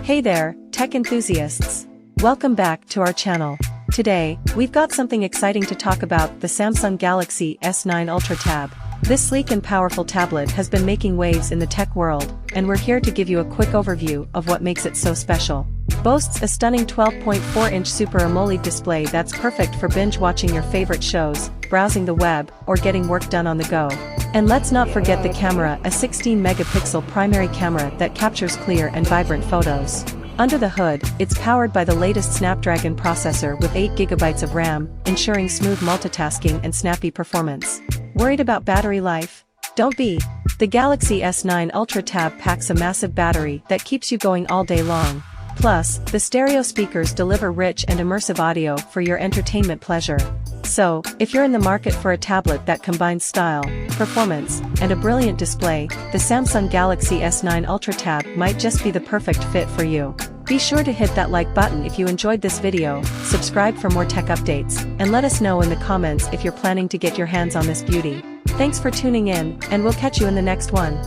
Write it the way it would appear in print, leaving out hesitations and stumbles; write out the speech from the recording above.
Hey there, tech enthusiasts. Welcome back to our channel. Today, we've got something exciting to talk about: the Samsung Galaxy S9 Ultra Tab. This sleek and powerful tablet has been making waves in the tech world, and we're here to give you a quick overview of what makes it so special. Boasts a stunning 12.4-inch Super AMOLED display that's perfect for binge-watching your favorite shows, browsing the web, or getting work done on the go. And let's not forget the camera, a 16-megapixel primary camera that captures clear and vibrant photos. Under the hood, it's powered by the latest Snapdragon processor with 8GB of RAM, ensuring smooth multitasking and snappy performance. Worried about battery life? Don't be. The Galaxy S9 Ultra Tab packs a massive battery that keeps you going all day long. Plus, the stereo speakers deliver rich and immersive audio for your entertainment pleasure. So, if you're in the market for a tablet that combines style, performance, and a brilliant display, the Samsung Galaxy S9 Ultra Tab might just be the perfect fit for you. Be sure to hit that like button if you enjoyed this video, subscribe for more tech updates, and let us know in the comments if you're planning to get your hands on this beauty. Thanks for tuning in, and we'll catch you in the next one.